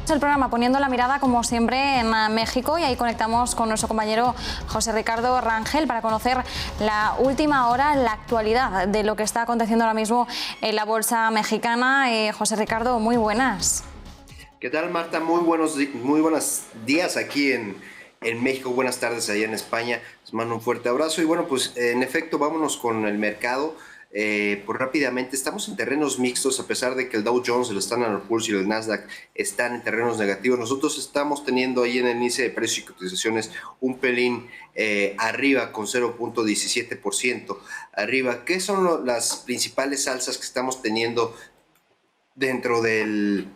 El programa poniendo la mirada, como siempre, en México, y ahí conectamos con nuestro compañero José Ricardo Rangel para conocer la última hora, la actualidad de lo que está aconteciendo ahora mismo en la bolsa mexicana. José Ricardo, muy buenas. ¿Qué tal, Marta? Muy buenos días aquí en México, buenas tardes allá en España. Les mando un fuerte abrazo y bueno, pues en efecto, vámonos con el mercado. Pues rápidamente, estamos en terrenos mixtos, a pesar de que el Dow Jones, el Standard & Poor's y el Nasdaq están en terrenos negativos. Nosotros estamos teniendo ahí en el índice de precios y cotizaciones un pelín arriba, con 0.17% arriba. ¿Qué son las principales alzas que estamos teniendo dentro del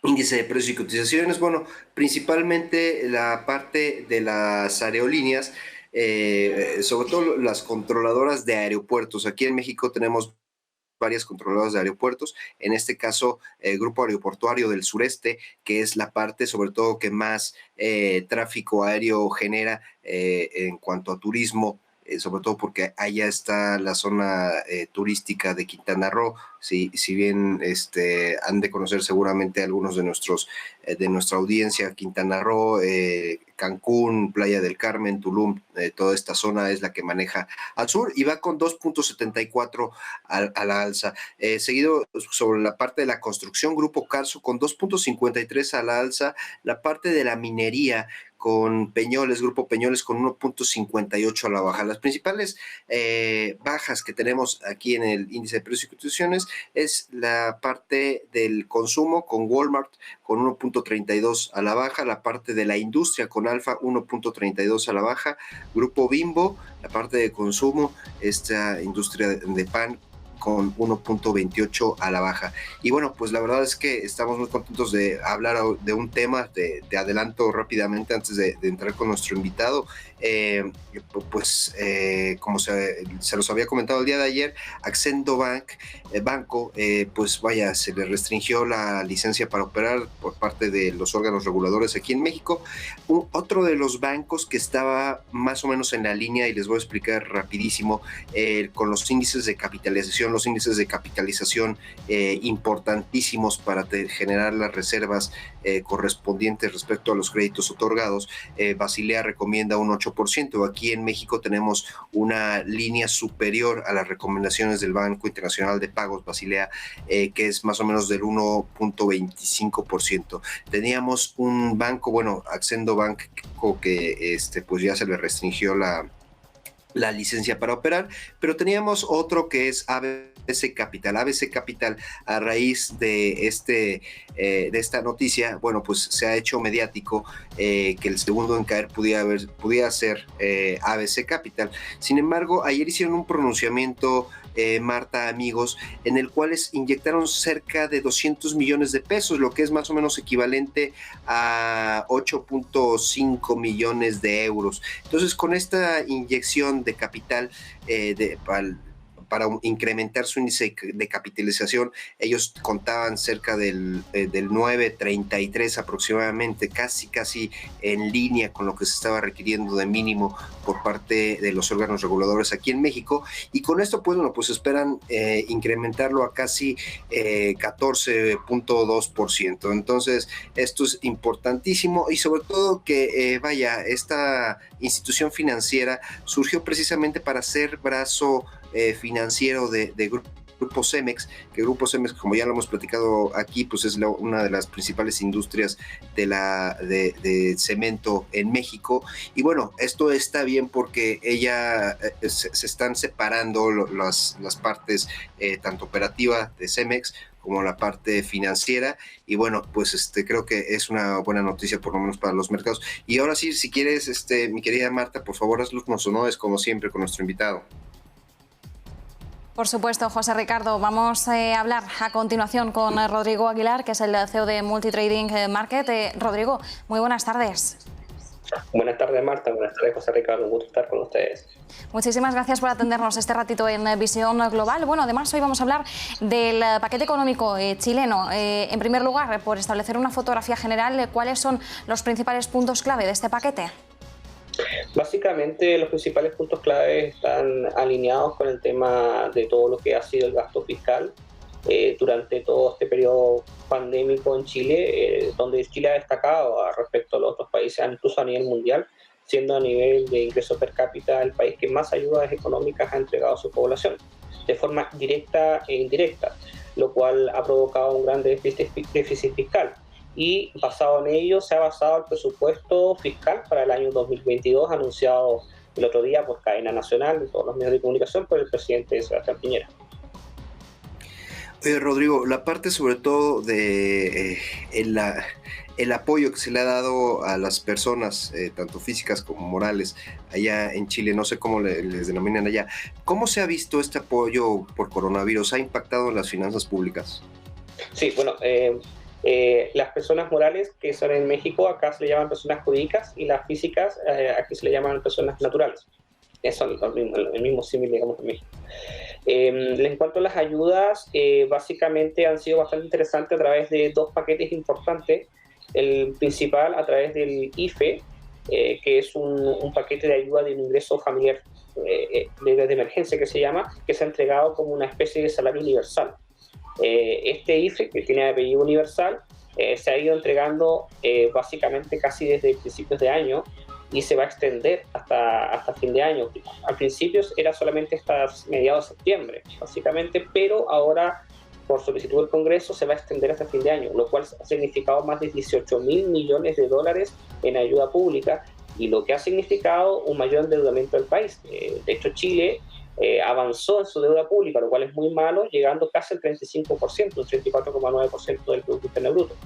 índice de precios y cotizaciones? Bueno, principalmente la parte de las aerolíneas, sobre todo las controladoras de aeropuertos. Aquí en México tenemos varias controladoras de aeropuertos, en este caso el Grupo Aeroportuario del Sureste, que es la parte sobre todo que más tráfico aéreo genera en cuanto a turismo, sobre todo porque allá está la zona turística de Quintana Roo. Si bien han de conocer seguramente algunos de nuestra audiencia, Quintana Roo, Cancún, Playa del Carmen, Tulum, toda esta zona es la que maneja al sur y va con 2.74 a la alza. Seguido sobre la parte de la construcción, Grupo Carso con 2.53 a la alza, la parte de la minería con Peñoles, Grupo Peñoles con 1.58 a la baja. Las principales bajas que tenemos aquí en el índice de precios y cotizaciones es la parte del consumo con Walmart con 1.32 a la baja, la parte de la industria con Alfa 1.32 a la baja, Grupo Bimbo, la parte de consumo, esta industria de pan con 1.28 a la baja. Y bueno, pues la verdad es que estamos muy contentos de hablar de un tema, de adelanto rápidamente antes de entrar con nuestro invitado. Como se los había comentado el día de ayer, Accendo Banco, pues vaya, se le restringió la licencia para operar por parte de los órganos reguladores aquí en México. Otro de los bancos que estaba más o menos en la línea, y les voy a explicar rapidísimo, con los índices de capitalización, importantísimos para generar las reservas correspondientes respecto a los créditos otorgados. Basilea recomienda un 8%. Aquí en México tenemos una línea superior a las recomendaciones del Banco Internacional de Pagos, Basilea, que es más o menos del 1.25%. Teníamos un banco, bueno, Accendo Banco, que pues ya se le restringió la licencia para operar, pero teníamos otro que es ABC Capital. ABC Capital, a raíz de esta noticia, bueno, pues se ha hecho mediático que el segundo en caer pudiera ser ABC Capital. Sin embargo, ayer hicieron un pronunciamiento, Marta, amigos, en el cual inyectaron cerca de 200 millones de pesos, lo que es más o menos equivalente a 8.5 millones de euros. Entonces, con esta inyección de capital para incrementar su índice de capitalización, ellos contaban cerca del 9.33 aproximadamente, casi en línea con lo que se estaba requiriendo de mínimo por parte de los órganos reguladores aquí en México, y con esto pues esperan incrementarlo a casi 14.2%. Entonces esto es importantísimo, y sobre todo que esta institución financiera surgió precisamente para ser brazo financiero de Grupo Cemex, que Grupo Cemex, como ya lo hemos platicado aquí, pues es una de las principales industrias de cemento en México. Y bueno, esto está bien porque se están separando las partes tanto operativa de Cemex como la parte financiera, y bueno, pues creo que es una buena noticia por lo menos para los mercados. Y ahora sí, si quieres, mi querida Marta, por favor, haz los honores como siempre con nuestro invitado. Por supuesto, José Ricardo. Vamos a hablar a continuación con Rodrigo Aguilar, que es el CEO de Multitrading Market. Rodrigo, muy buenas tardes. Buenas tardes, Marta. Buenas tardes, José Ricardo. Un gusto estar con ustedes. Muchísimas gracias por atendernos este ratito en Visión Global. Bueno, además hoy vamos a hablar del paquete económico chileno. En primer lugar, por establecer una fotografía general, ¿cuáles son los principales puntos clave de este paquete? Básicamente los principales puntos clave están alineados con el tema de todo lo que ha sido el gasto fiscal. durante todo este periodo pandémico en Chile, donde Chile ha destacado respecto a los otros países, incluso a nivel mundial, siendo a nivel de ingreso per cápita el país que más ayudas económicas ha entregado a su población, de forma directa e indirecta, lo cual ha provocado un gran déficit fiscal. Y basado en ello se ha basado el presupuesto fiscal para el año 2022, anunciado el otro día por cadena nacional de todos los medios de comunicación por el presidente Sebastián Piñera. Rodrigo, la parte sobre todo de el apoyo que se le ha dado a las personas, tanto físicas como morales, allá en Chile, no sé cómo les denominan allá, ¿cómo se ha visto este apoyo por coronavirus? ¿Ha impactado en las finanzas públicas? Sí, bueno, las personas morales que son en México, acá se le llaman personas jurídicas, y las físicas, aquí se le llaman personas naturales. Eso es el mismo símil, digamos, en México. En cuanto a las ayudas, básicamente han sido bastante interesantes a través de dos paquetes importantes. El principal a través del IFE, que es un paquete de ayuda de un ingreso familiar de emergencia que se llama, que se ha entregado como una especie de salario universal. Este IFE, que tiene apellido universal, se ha ido entregando básicamente casi desde principios de año, y se va a extender hasta fin de año. Al principio era solamente hasta mediados de septiembre, básicamente, pero ahora, por solicitud del Congreso, se va a extender hasta fin de año, lo cual ha significado más de 18.000 millones de dólares en ayuda pública, y lo que ha significado un mayor endeudamiento del país. De hecho, Chile avanzó en su deuda pública, lo cual es muy malo, llegando casi al 35%, un 34,9% del Producto Interno Bruto.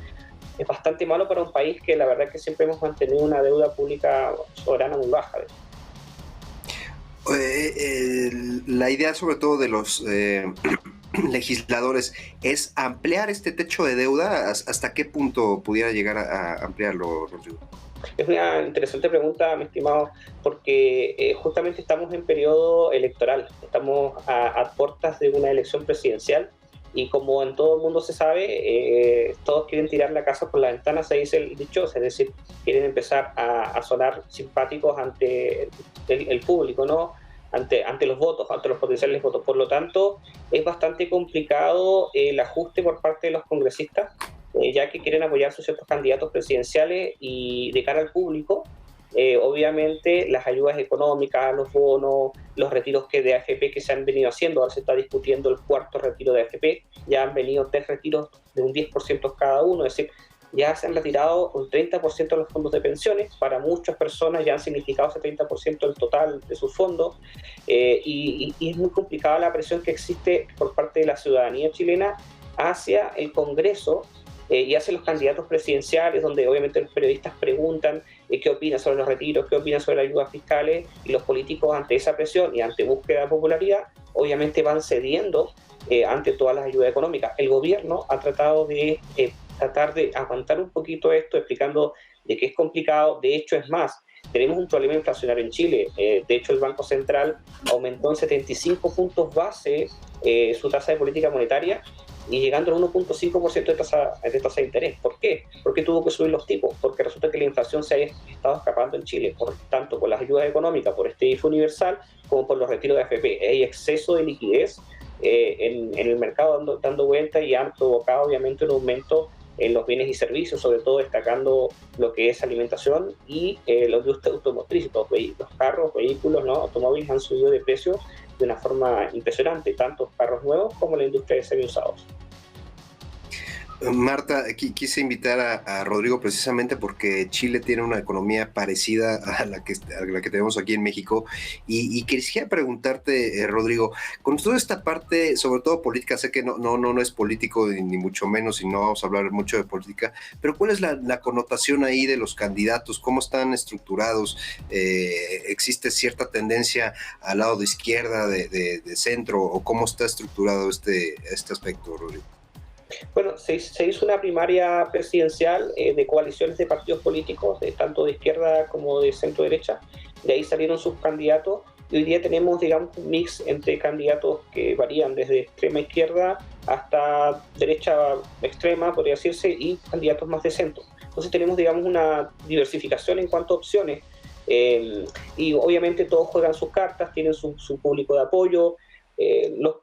Es bastante malo para un país que la verdad es que siempre hemos mantenido una deuda pública soberana muy baja. La idea sobre todo de los legisladores es ampliar este techo de deuda. ¿Hasta qué punto pudiera llegar a ampliarlo, Rodrigo? Es una interesante pregunta, mi estimado, porque justamente estamos en periodo electoral, estamos a puertas de una elección presidencial, y como en todo el mundo se sabe, todos quieren tirar la casa por la ventana, se dice el dichoso, es decir, quieren empezar a sonar simpáticos ante el público, ¿no? Ante los votos, ante los potenciales votos. Por lo tanto, es bastante complicado el ajuste por parte de los congresistas, ya que quieren apoyar a ciertos candidatos presidenciales, y de cara al público, obviamente las ayudas económicas, los bonos, los retiros de AFP que se han venido haciendo, ahora se está discutiendo el cuarto retiro de AFP, ya han venido 3 retiros de un 10% cada uno, es decir, ya se han retirado un 30% de los fondos de pensiones, para muchas personas ya han significado ese 30% del total de sus fondos, y es muy complicada la presión que existe por parte de la ciudadanía chilena hacia el Congreso, y hacia los candidatos presidenciales, donde obviamente los periodistas preguntan qué opinan sobre los retiros, qué opinan sobre las ayudas fiscales, y los políticos ante esa presión y ante búsqueda de popularidad, obviamente van cediendo ante todas las ayudas económicas. El gobierno ha tratado de tratar de aguantar un poquito esto, explicando de que es complicado. De hecho, es más, tenemos un problema inflacionario en Chile. De hecho, el Banco Central aumentó en 75 puntos base su tasa de política monetaria, y llegando al 1.5% de tasa de interés. ¿Por qué? Porque tuvo que subir los tipos, porque resulta que la inflación se ha estado escapando en Chile, por tanto por las ayudas económicas, por este IFE universal, como por los retiros de AFP. Hay exceso de liquidez en el mercado dando vuelta, y han provocado obviamente un aumento en los bienes y servicios, sobre todo destacando lo que es alimentación y la industria automotriz. Los carros, vehículos, ¿no? Automóviles han subido de precio de una forma impresionante, tanto carros nuevos como la industria de semiusados. Marta, quise invitar a Rodrigo precisamente porque Chile tiene una economía parecida a la que tenemos aquí en México, y quisiera preguntarte, Rodrigo, con toda esta parte, sobre todo política, sé que no es político ni mucho menos, y no vamos a hablar mucho de política, pero ¿cuál es la connotación ahí de los candidatos? ¿Cómo están estructurados? ¿Existe cierta tendencia al lado de izquierda, de centro, o cómo está estructurado este aspecto, Rodrigo? Bueno, se hizo una primaria presidencial de coaliciones de partidos políticos, tanto de izquierda como de centro derecha. De ahí salieron sus candidatos, y hoy día tenemos, digamos, un mix entre candidatos que varían desde extrema izquierda hasta derecha extrema, podría decirse, y candidatos más de centro. Entonces tenemos, digamos, una diversificación en cuanto a opciones, y obviamente todos juegan sus cartas, tienen su público de apoyo.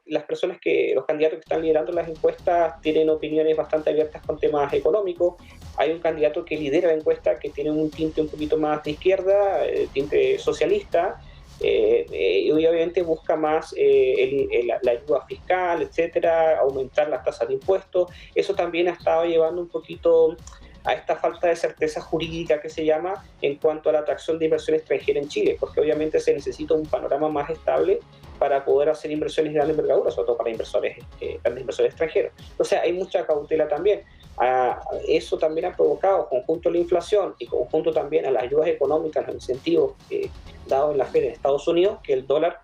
las personas los candidatos que están liderando las encuestas tienen opiniones bastante abiertas con temas económicos. Hay un candidato que lidera la encuesta que tiene un tinte un poquito más de izquierda, tinte socialista, y obviamente busca más la ayuda fiscal, etcétera, aumentar las tasas de impuestos. Eso también ha estado llevando un poquito a esta falta de certeza jurídica que se llama en cuanto a la atracción de inversión extranjera en Chile, porque obviamente se necesita un panorama más estable para poder hacer inversiones de gran envergadura, sobre todo para grandes inversores extranjeros. Entonces hay mucha cautela también. Eso también ha provocado, conjunto a la inflación y conjunto también a las ayudas económicas, los incentivos dados en la Fed en Estados Unidos, que el dólar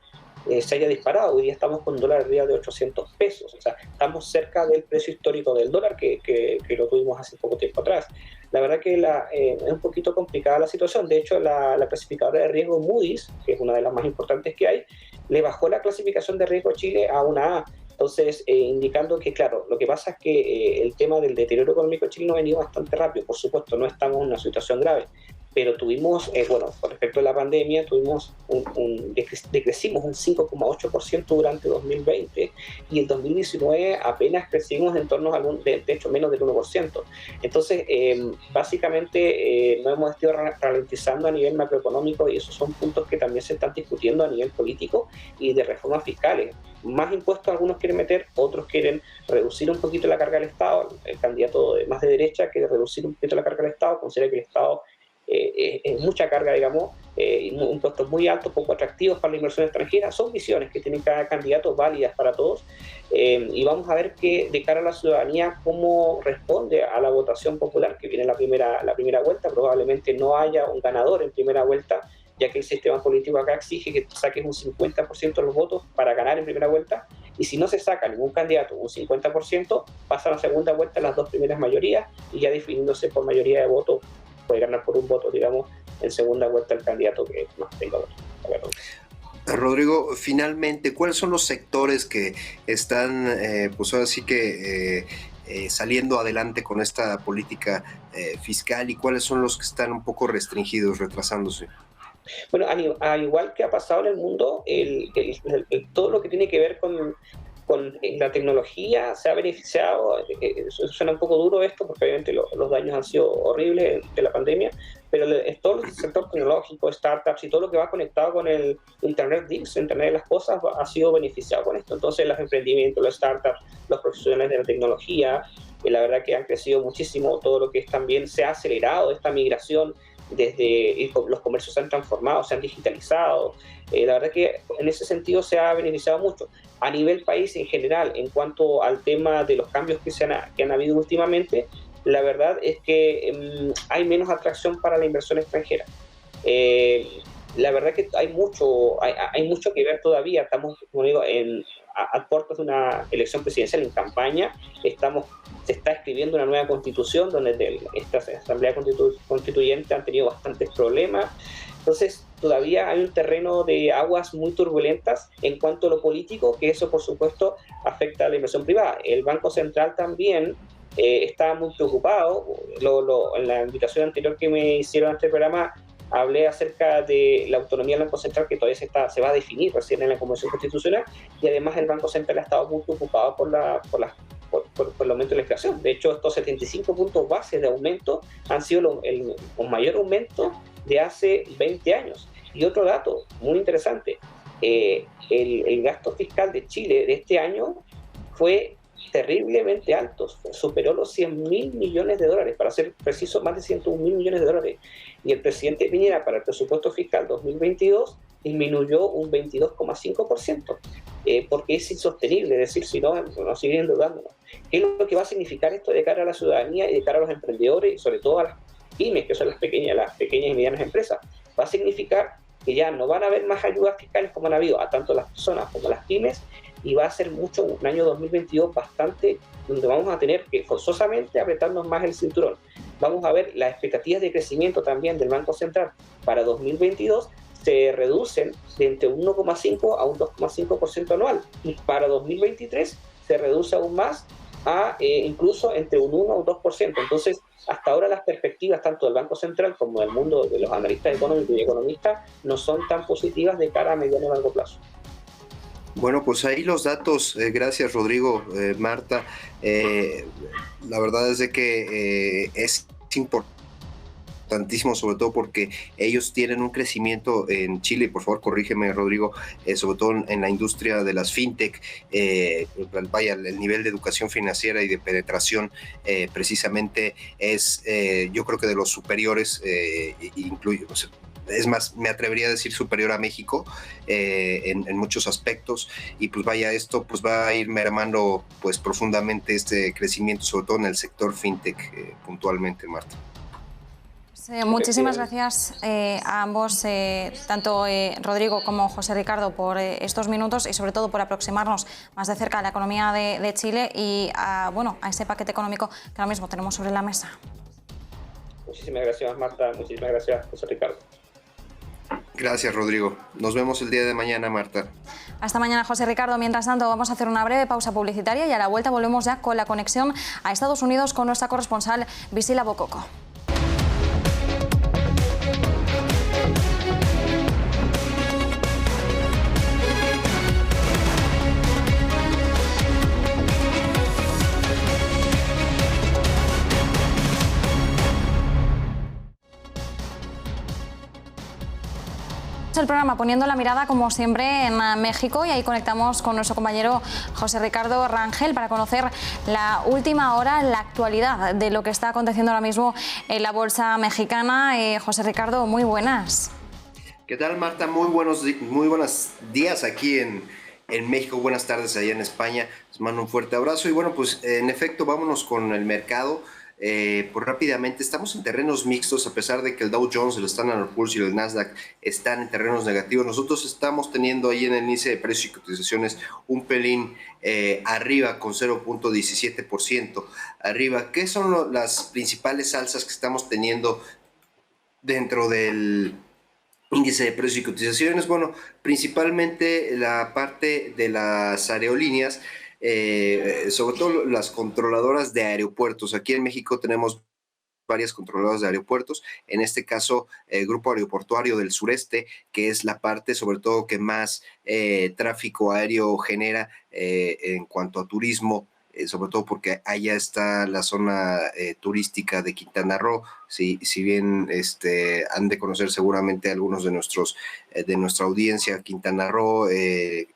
se haya disparado. Hoy día estamos con un dólar arriba de 800 pesos, o sea, estamos cerca del precio histórico del dólar que lo tuvimos hace poco tiempo atrás. La verdad que es un poquito complicada la situación. De hecho, la clasificadora de riesgo Moody's, que es una de las más importantes que hay, le bajó la clasificación de riesgo a Chile a una A. Entonces, indicando que, claro, lo que pasa es que el tema del deterioro económico chileno ha venido bastante rápido. Por supuesto, no estamos en una situación grave, pero tuvimos, con respecto a la pandemia, decrecimos un 5,8% durante 2020 y en 2019 apenas crecimos en torno a de hecho menos del 1%. Entonces, básicamente nos hemos estado ralentizando a nivel macroeconómico y esos son puntos que también se están discutiendo a nivel político y de reformas fiscales. Más impuestos algunos quieren meter, otros quieren reducir un poquito la carga del Estado. El candidato más de derecha quiere reducir un poquito la carga del Estado, considera que el Estado es mucha carga, digamos, impuestos muy altos, poco atractivos para la inversión extranjera. Son visiones que tienen cada candidato válidas para todos, y vamos a ver que de cara a la ciudadanía cómo responde a la votación popular que viene la primera vuelta. Probablemente no haya un ganador en primera vuelta, ya que el sistema político acá exige que saques un 50% de los votos para ganar en primera vuelta, y si no se saca ningún candidato un 50%, pasa a la segunda vuelta las dos primeras mayorías, y ya definiéndose por mayoría de votos, puede ganar por un voto, digamos, en segunda vuelta el candidato que más tenga votos. Rodrigo, finalmente, ¿cuáles son los sectores que están, pues ahora sí que saliendo adelante con esta política fiscal, y cuáles son los que están un poco restringidos, retrasándose? Bueno, al igual que ha pasado en el mundo, todo lo que tiene que ver con la tecnología se ha beneficiado. Suena un poco duro esto, porque obviamente los daños han sido horribles de la pandemia, pero todo el sector tecnológico, startups y todo lo que va conectado con el Internet de las cosas ha sido beneficiado con esto. Entonces los emprendimientos, los startups, los profesionales de la tecnología, la verdad que han crecido muchísimo. Todo lo que también se ha acelerado esta migración, los comercios se han transformado, se han digitalizado. La verdad que en ese sentido se ha beneficiado mucho. A nivel país en general, en cuanto al tema de los cambios que han habido últimamente, la verdad es que hay menos atracción para la inversión extranjera. La verdad que hay mucho que ver todavía. Estamos, como digo, a puertas de una elección presidencial en campaña. Se está escribiendo una nueva constitución donde esta asamblea constituyente han tenido bastantes problemas. Entonces todavía hay un terreno de aguas muy turbulentas en cuanto a lo político, que eso por supuesto afecta a la inversión privada. El Banco Central también está muy preocupado. En la invitación anterior que me hicieron a este programa hablé acerca de la autonomía del Banco Central, que todavía se va a definir recién en la Convención Constitucional, y además el Banco Central ha estado muy preocupado por el aumento de la inflación. De hecho, estos 75 puntos base de aumento han sido el mayor aumento de hace 20 años. Y otro dato muy interesante, el gasto fiscal de Chile de este año fue terriblemente alto, superó los 100.000 millones de dólares, para ser preciso, más de 101.000 millones de dólares. Y el presidente Piñera, para el presupuesto fiscal 2022, disminuyó un 22,5%, porque es insostenible, es decir, si no, nos siguen endeudándonos. ¿Qué es lo que va a significar esto de cara a la ciudadanía y de cara a los emprendedores, y sobre todo a las pymes, que son las pequeñas y medianas empresas? Va a significar que ya no van a haber más ayudas fiscales como han habido a tanto las personas como las pymes, y va a ser un año 2022 bastante, donde vamos a tener que forzosamente apretarnos más el cinturón. Vamos a ver las expectativas de crecimiento también del Banco Central para 2022 se reducen de entre un 1,5 a un 2,5% anual, y para 2023 se reduce aún más a incluso entre un 1 o un 2%. Entonces, hasta ahora las perspectivas tanto del Banco Central como del mundo de los analistas económicos y economistas no son tan positivas de cara a mediano y largo plazo. Bueno, pues ahí los datos, gracias Rodrigo, Marta. Eh, la verdad es de que es importantísimo, sobre todo porque ellos tienen un crecimiento en Chile, por favor corrígeme Rodrigo, sobre todo en la industria de las fintech, vaya, el nivel de educación financiera y de penetración precisamente es yo creo que de los superiores, incluye, o sea, es más, me atrevería a decir superior a México en muchos aspectos, y pues vaya, esto pues va a ir mermando pues profundamente este crecimiento, sobre todo en el sector fintech puntualmente, Marta. Muchísimas gracias a ambos, tanto Rodrigo como José Ricardo, por estos minutos y sobre todo por aproximarnos más de cerca a la economía de Chile y a ese paquete económico que ahora mismo tenemos sobre la mesa. Muchísimas gracias, Marta. Muchísimas gracias, José Ricardo. Gracias, Rodrigo. Nos vemos el día de mañana, Marta. Hasta mañana, José Ricardo. Mientras tanto, vamos a hacer una breve pausa publicitaria y a la vuelta volvemos ya con la conexión a Estados Unidos con nuestra corresponsal Visila Bococo. El programa poniendo la mirada como siempre en México, y ahí conectamos con nuestro compañero José Ricardo Rangel para conocer la última hora, la actualidad de lo que está aconteciendo ahora mismo en la bolsa mexicana. José Ricardo, muy buenas. ¿Qué tal, Marta? Muy buenos días aquí en México, buenas tardes allá en España. Les mando un fuerte abrazo y bueno, pues en efecto vámonos con el mercado. Pues rápidamente, estamos en terrenos mixtos, a pesar de que el Dow Jones, el Standard & Poor's y el Nasdaq están en terrenos negativos. Nosotros estamos teniendo ahí en el índice de precios y cotizaciones un pelín arriba, con 0.17% arriba. ¿Qué son las principales alzas que estamos teniendo dentro del índice de precios y cotizaciones? Bueno, principalmente la parte de las aerolíneas, sobre todo las controladoras de aeropuertos. Aquí en México tenemos varias controladoras de aeropuertos, en este caso el Grupo Aeroportuario del Sureste, que es la parte sobre todo que más tráfico aéreo genera en cuanto a turismo, sobre todo porque allá está la zona turística de Quintana Roo. Si bien han de conocer seguramente algunos de nuestra audiencia, Quintana Roo,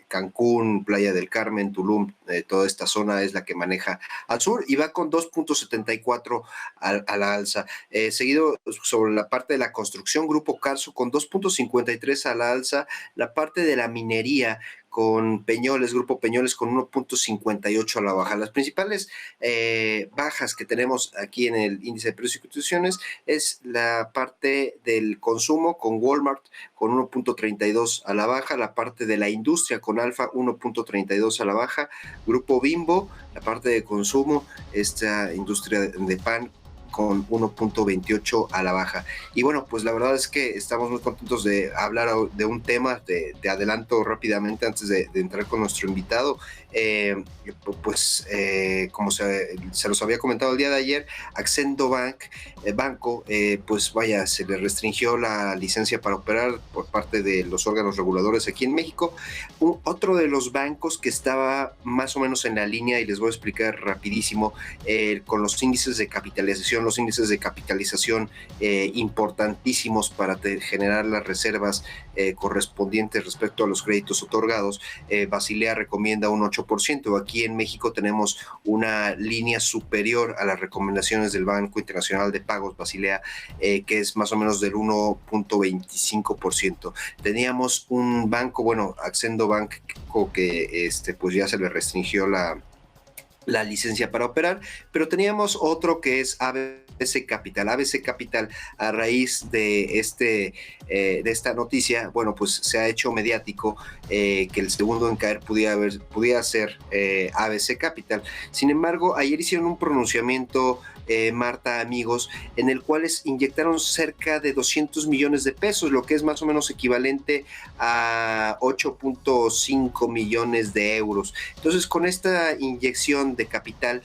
Cancún, Playa del Carmen, Tulum, toda esta zona es la que maneja al sur y va con 2.74 a la alza. Seguido sobre la parte de la construcción, Grupo Carso con 2.53 a la alza, la parte de la minería con Peñoles, Grupo Peñoles con 1.58 a la baja. Las principales bajas que tenemos aquí en el índice de precios y cotizaciones es la parte del consumo con Walmart con 1.32 a la baja, la parte de la industria con Alfa 1.32 a la baja, Grupo Bimbo, la parte de consumo, esta industria de pan con 1.28 a la baja. Y bueno, pues la verdad es que estamos muy contentos de hablar de un tema, de adelanto rápidamente antes de entrar con nuestro invitado. Como se los había comentado el día de ayer, Accendo Banco, pues vaya, se le restringió la licencia para operar por parte de los órganos reguladores aquí en México. Otro de los bancos que estaba más o menos en la línea, y les voy a explicar rapidísimo, con los índices de capitalización, importantísimos para generar las reservas correspondientes respecto a los créditos otorgados. Basilea recomienda un 8%. Aquí en México tenemos una línea superior a las recomendaciones del Banco Internacional de Pagos, Basilea, que es más o menos del 1.25%. Teníamos un banco, Accendo Banco, que pues ya se le restringió la licencia para operar, pero teníamos otro que es ABC Capital. ABC Capital, a raíz de esta noticia, pues se ha hecho mediático que el segundo en caer pudiera ser ABC Capital. Sin embargo, ayer hicieron un pronunciamiento, Marta, amigos, en el cual inyectaron cerca de 200 millones de pesos, lo que es más o menos equivalente a 8.5 millones de euros. Entonces, con esta inyección de capital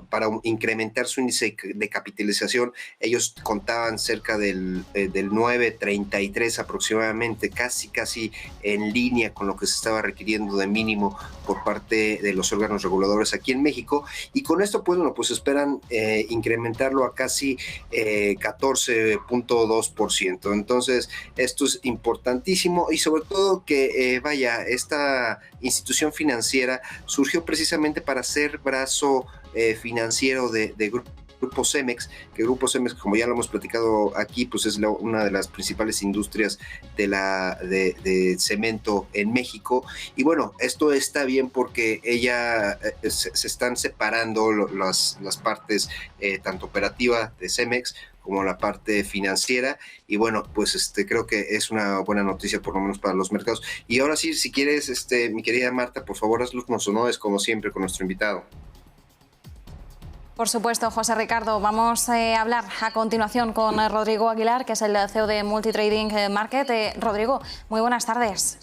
para incrementar su índice de capitalización. Ellos contaban cerca del 9.33 aproximadamente, casi en línea con lo que se estaba requiriendo de mínimo por parte de los órganos reguladores aquí en México, y con esto pues esperan incrementarlo a casi 14.2%. Entonces esto es importantísimo, y sobre todo que esta institución financiera surgió precisamente para ser brazo financiero de Grupo Cemex, que Grupo Cemex, como ya lo hemos platicado aquí, pues es una de las principales industrias de cemento en México. Y bueno, esto está bien porque se están separando las partes tanto operativa de Cemex como la parte financiera, y bueno, pues creo que es una buena noticia por lo menos para los mercados. Y ahora sí, si quieres, mi querida Marta, por favor, haz los honores como siempre con nuestro invitado. Por supuesto, José Ricardo. Vamos a hablar a continuación con Rodrigo Aguilar, que es el CEO de Multitrading Market. Rodrigo, muy buenas tardes.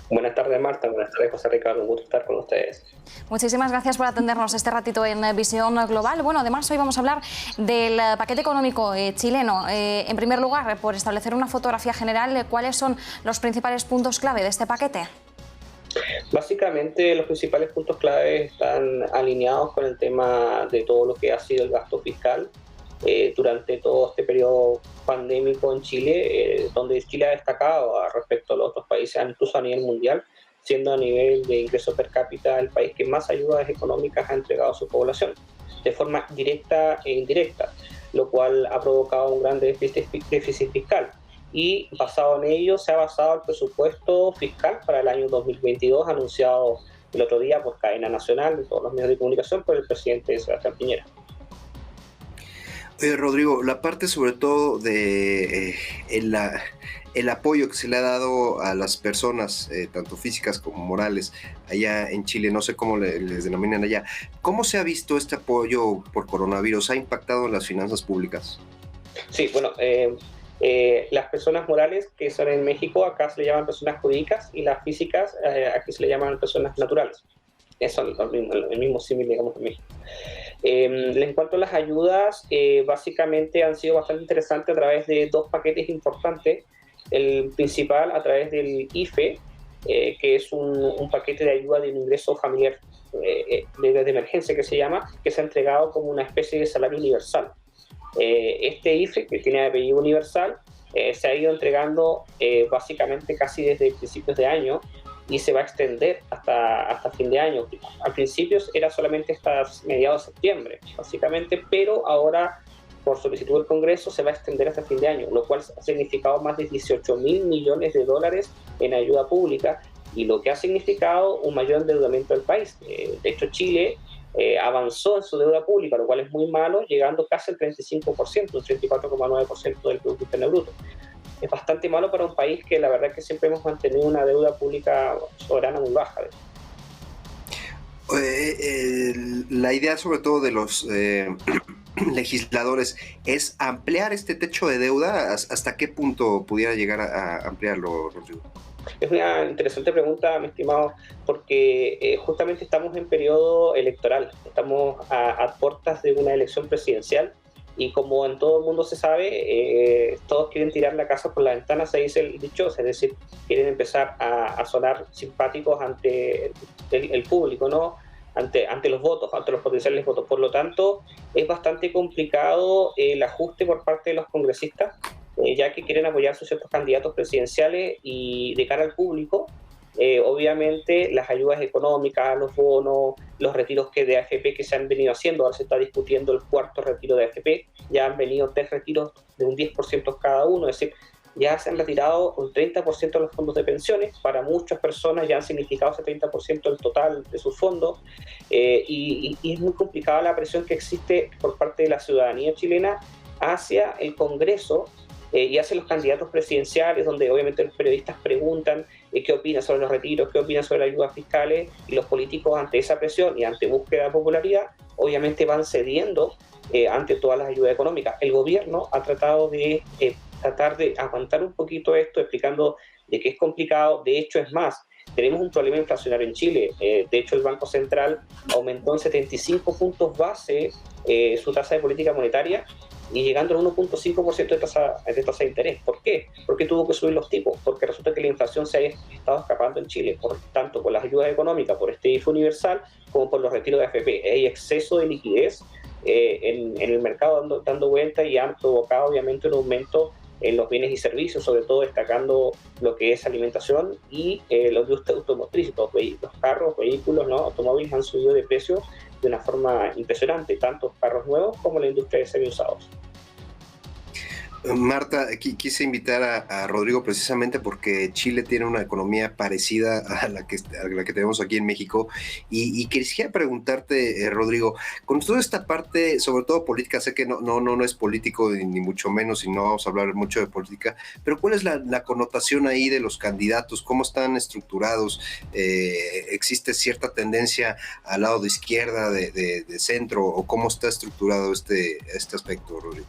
Buenas tardes, Marta. Buenas tardes, José Ricardo. Un gusto estar con ustedes. Muchísimas gracias por atendernos este ratito en Visión Global. Bueno, además hoy vamos a hablar del paquete económico chileno. En primer lugar, por establecer una fotografía general, ¿cuáles son los principales puntos clave de este paquete? Básicamente los principales puntos clave están alineados con el tema de todo lo que ha sido el gasto fiscal durante todo este periodo pandémico en Chile, donde Chile ha destacado respecto a los otros países, incluso a nivel mundial, siendo a nivel de ingreso per cápita el país que más ayudas económicas ha entregado a su población, de forma directa e indirecta, lo cual ha provocado un gran déficit fiscal. Y basado en ello se ha basado el presupuesto fiscal para el año 2022 anunciado el otro día por cadena nacional de todos los medios de comunicación por el presidente Sebastián Piñera. Rodrigo, la parte sobre todo de el apoyo que se le ha dado a las personas, tanto físicas como morales, allá en Chile, no sé cómo les denominan allá, ¿cómo se ha visto este apoyo por coronavirus? ¿Ha impactado en las finanzas públicas? Sí, bueno, las personas morales que son en México, acá se le llaman personas jurídicas, y las físicas, aquí se le llaman personas naturales. Eso es el mismo símil, digamos, en México. En cuanto a las ayudas, básicamente han sido bastante interesantes a través de dos paquetes importantes. El principal a través del IFE, que es un paquete de ayuda de un ingreso familiar de emergencia que se ha entregado como una especie de salario universal. Este IFE, que tiene apellido universal, se ha ido entregando básicamente casi desde principios de año y se va a extender hasta fin de año. Al principio era solamente hasta mediados de septiembre, básicamente, pero ahora, por solicitud del Congreso, se va a extender hasta fin de año, lo cual ha significado más de 18.000 millones de dólares en ayuda pública, y lo que ha significado un mayor endeudamiento del país. De hecho, Chile avanzó en su deuda pública, lo cual es muy malo, llegando casi al 35%, un 34,9% del Producto Interno Bruto. Es bastante malo para un país que la verdad es que siempre hemos mantenido una deuda pública soberana muy baja. La idea sobre todo de los legisladores es ampliar este techo de deuda. ¿Hasta qué punto pudiera llegar a ampliarlo, Rodrigo? Es una interesante pregunta, mi estimado, porque justamente estamos en periodo electoral, estamos a puertas de una elección presidencial, y como en todo el mundo se sabe, todos quieren tirar la casa por la ventana, se dice el dichoso, es decir, quieren empezar a sonar simpáticos ante el público, ¿no? Ante los votos, ante los potenciales votos. Por lo tanto, es bastante complicado el ajuste por parte de los congresistas, ya que quieren apoyar a ciertos candidatos presidenciales, y de cara al público, obviamente las ayudas económicas, los bonos, los retiros de AFP que se han venido haciendo, ahora se está discutiendo el cuarto retiro de AFP, ya han venido 3 retiros de un 10% cada uno, es decir, ya se han retirado un 30% de los fondos de pensiones, para muchas personas ya han significado ese 30% del total de sus fondos, y es muy complicada la presión que existe por parte de la ciudadanía chilena hacia el Congreso y hacia los candidatos presidenciales, donde obviamente los periodistas preguntan qué opinan sobre los retiros, qué opinan sobre las ayudas fiscales, y los políticos ante esa presión y ante búsqueda de popularidad, obviamente van cediendo ante todas las ayudas económicas. El gobierno ha tratado de aguantar un poquito esto, explicando de que es complicado. De hecho, es más, tenemos un problema inflacionario en Chile. De hecho, el Banco Central aumentó en 75 puntos base su tasa de política monetaria y llegando al 1.5% de tasa de interés. ¿Por qué? Porque tuvo que subir los tipos, porque resulta que la inflación se ha estado escapando en Chile, por tanto por las ayudas económicas, por este IFE universal, como por los retiros de AFP. Hay exceso de liquidez en el mercado dando vuelta y han provocado obviamente un aumento en los bienes y servicios, sobre todo destacando lo que es alimentación y la industria automotriz. Los carros, vehículos, ¿no? Automóviles han subido de precio de una forma impresionante, tanto carros nuevos como la industria de semiusados. Marta, quise invitar a Rodrigo precisamente porque Chile tiene una economía parecida a la que tenemos aquí en México y quisiera preguntarte, Rodrigo, con toda esta parte, sobre todo política, sé que no es político ni mucho menos y no vamos a hablar mucho de política, pero ¿cuál es la connotación ahí de los candidatos? ¿Cómo están estructurados? ¿Existe cierta tendencia al lado de izquierda, de centro, o cómo está estructurado este aspecto, Rodrigo?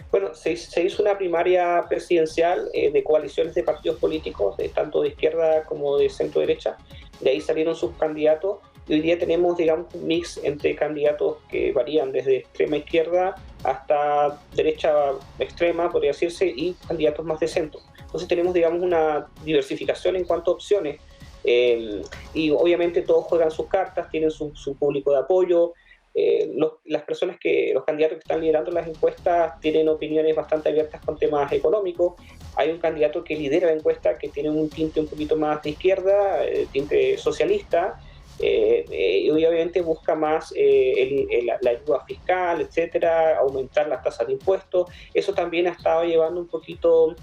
Bueno, se hizo una primaria presidencial de coaliciones de partidos políticos, tanto de izquierda como de centro derecha. De ahí salieron sus candidatos y hoy día tenemos, digamos, un mix entre candidatos que varían desde extrema izquierda hasta derecha extrema, podría decirse, y candidatos más de centro. Entonces tenemos, digamos, una diversificación en cuanto a opciones y obviamente todos juegan sus cartas, tienen su público de apoyo. Los candidatos que están liderando las encuestas tienen opiniones bastante abiertas con temas económicos. Hay un candidato que lidera la encuesta que tiene un tinte un poquito más de izquierda, tinte socialista, y obviamente busca más la ayuda fiscal, etcétera, aumentar las tasas de impuestos. Eso también ha estado llevando un poquito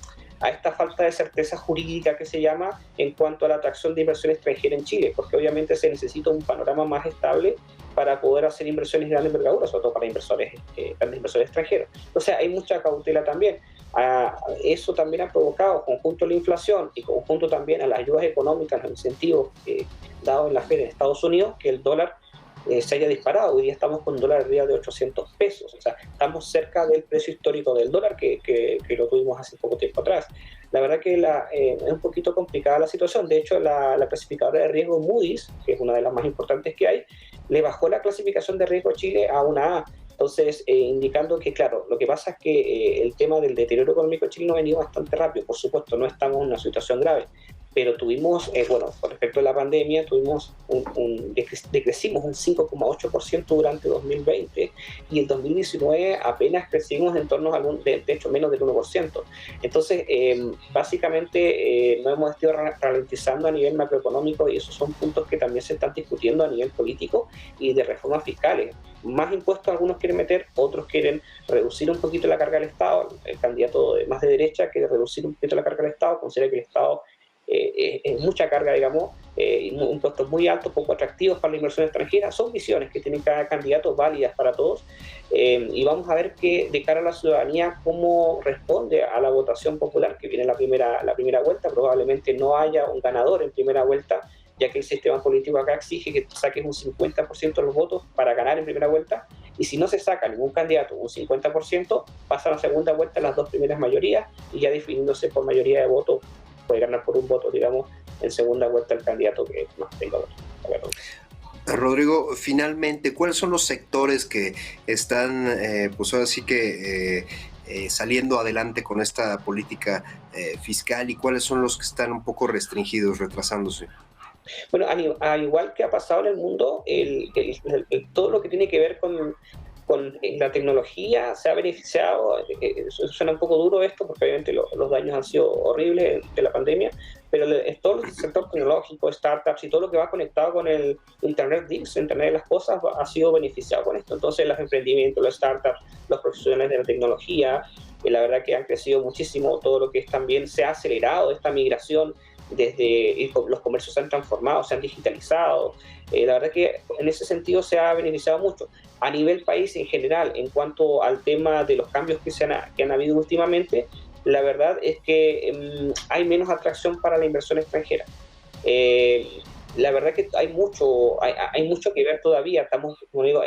a esta falta de certeza jurídica que se llama en cuanto a la atracción de inversión extranjera en Chile, porque obviamente se necesita un panorama más estable para poder hacer inversiones de gran envergadura, sobre todo para grandes inversores extranjeros. O sea, hay mucha cautela también. Eso también ha provocado, conjunto a la inflación y conjunto también a las ayudas económicas, los incentivos dados en la Fed en Estados Unidos, que el dólar se haya disparado. Hoy día estamos con un dólar arriba de 800 pesos, o sea, estamos cerca del precio histórico del dólar que lo tuvimos hace poco tiempo atrás. La verdad que es un poquito complicada la situación. De hecho, la clasificadora de riesgo Moody's, que es una de las más importantes que hay, le bajó la clasificación de riesgo a Chile a una A. Entonces, indicando que, claro, lo que pasa es que el tema del deterioro económico chileno ha venido bastante rápido. Por supuesto, no estamos en una situación grave, pero tuvimos, con respecto a la pandemia, decrecimos un 5,8% durante 2020 y en 2019 apenas crecimos en torno a de hecho menos del 1%. Entonces, básicamente nos hemos estado ralentizando a nivel macroeconómico y esos son puntos que también se están discutiendo a nivel político y de reformas fiscales. Más impuestos algunos quieren meter, otros quieren reducir un poquito la carga del Estado. El candidato más de derecha quiere reducir un poquito la carga del Estado, considera que el Estado es mucha carga, digamos, impuestos muy altos, poco atractivos para la inversión extranjera. Son visiones que tienen cada candidato válidas para todos y vamos a ver que de cara a la ciudadanía cómo responde a la votación popular que viene la primera vuelta. Probablemente no haya un ganador en primera vuelta, ya que el sistema político acá exige que saques un 50% de los votos para ganar en primera vuelta, y si no se saca ningún candidato un 50%, pasa a la segunda vuelta las dos primeras mayorías, y ya definiéndose por mayoría de votos, puede ganar por un voto, digamos, en segunda vuelta el candidato que más tenga votos. Rodrigo, finalmente, ¿cuáles son los sectores que están, pues ahora sí que saliendo adelante con esta política fiscal, y cuáles son los que están un poco restringidos, retrasándose? Bueno, al igual que ha pasado en el mundo, todo lo que tiene que ver con la tecnología se ha beneficiado. Suena un poco duro esto, porque obviamente los daños han sido horribles de la pandemia, pero todo el sector tecnológico, startups y todo lo que va conectado con el Internet de las cosas ha sido beneficiado con esto. Entonces los emprendimientos, los startups, los profesionales de la tecnología, la verdad que han crecido muchísimo. Todo lo que también se ha acelerado esta migración, desde los comercios se han transformado, se han digitalizado. La verdad que en ese sentido se ha beneficiado mucho. A nivel país en general, en cuanto al tema de los cambios que han habido últimamente, la verdad es que hay menos atracción para la inversión extranjera. La verdad que hay mucho que ver todavía. Estamos, como digo,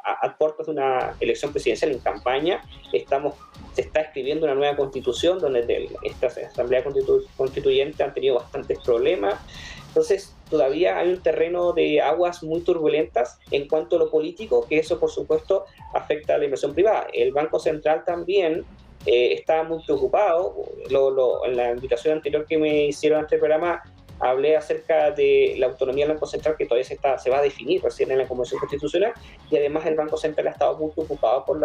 a puertas de una elección presidencial, en campaña. Estamos se está escribiendo una nueva constitución donde esta asamblea constituyente han tenido bastantes problemas. Entonces todavía hay un terreno de aguas muy turbulentas en cuanto a lo político, que eso por supuesto afecta a la inversión privada. El Banco Central también está muy preocupado. En la invitación anterior que me hicieron a este programa hablé acerca de la autonomía del Banco Central, que todavía se va a definir recién en la Convención Constitucional, y además el Banco Central ha estado muy preocupado por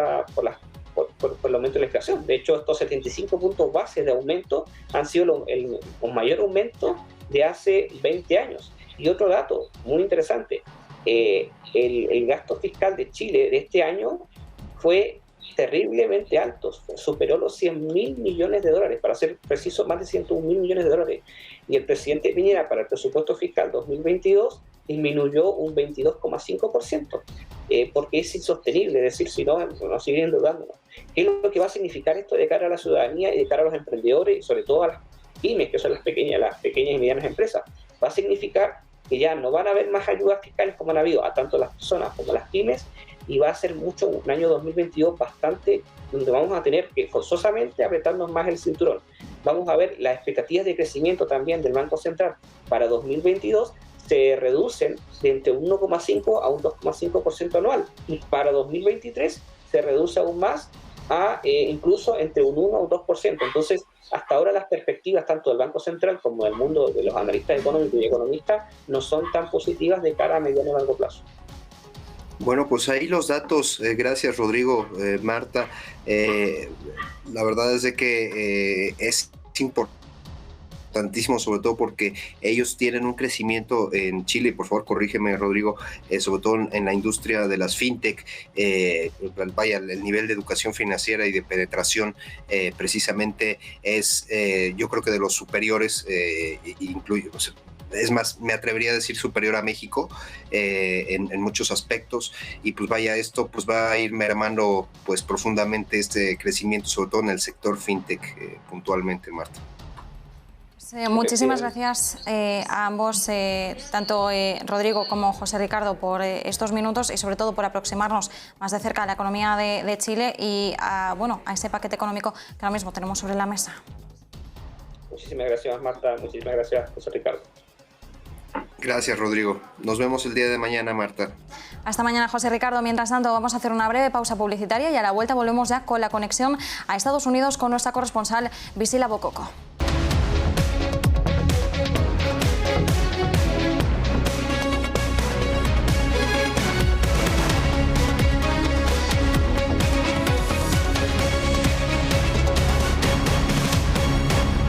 el aumento de la inflación. De hecho, estos 75 puntos base de aumento han sido el mayor aumento de hace 20 años. Y otro dato muy interesante, el gasto fiscal de Chile de este año fue terriblemente alto, superó los 100.000 millones de dólares, para ser preciso, más de 101.000 millones de dólares. Y el presidente Piñera, para el presupuesto fiscal 2022, disminuyó un 22,5%, porque es insostenible, es decir, si no, nos siguen endeudándonos. ¿Qué es lo que va a significar esto de cara a la ciudadanía y de cara a los emprendedores, y sobre todo a las pymes, que son las pequeñas y medianas empresas? Va a significar que ya no van a haber más ayudas fiscales como han habido a tanto las personas como las pymes, y va a ser un año 2022 bastante, donde vamos a tener que forzosamente apretarnos más el cinturón. Vamos a ver las expectativas de crecimiento también del Banco Central para 2022 se reducen de entre un 1,5 a un 2,5% anual, y para 2023 se reduce aún más a incluso entre un 1 o un 2%. Entonces, hasta ahora las perspectivas tanto del Banco Central como del mundo de los analistas económicos y economistas no son tan positivas de cara a mediano y largo plazo. Bueno, pues ahí los datos. Gracias, Rodrigo, Marta. La verdad es de que es importantísimo, sobre todo porque ellos tienen un crecimiento en Chile, por favor corrígeme, Rodrigo, sobre todo en la industria de las fintech. Vaya, el nivel de educación financiera y de penetración precisamente es, yo creo que de los superiores, incluye, o sea, es más, me atrevería a decir superior a México en muchos aspectos, y pues vaya, esto pues va a ir mermando pues profundamente este crecimiento, sobre todo en el sector fintech puntualmente, Marta. Muchísimas gracias a ambos, tanto Rodrigo como José Ricardo, por estos minutos y sobre todo por aproximarnos más de cerca a la economía de Chile y a ese paquete económico que ahora mismo tenemos sobre la mesa. Muchísimas gracias, Marta. Muchísimas gracias, José Ricardo. Gracias, Rodrigo. Nos vemos el día de mañana, Marta. Hasta mañana, José Ricardo. Mientras tanto, vamos a hacer una breve pausa publicitaria y a la vuelta volvemos ya con la conexión a Estados Unidos con nuestra corresponsal Visila Bococo.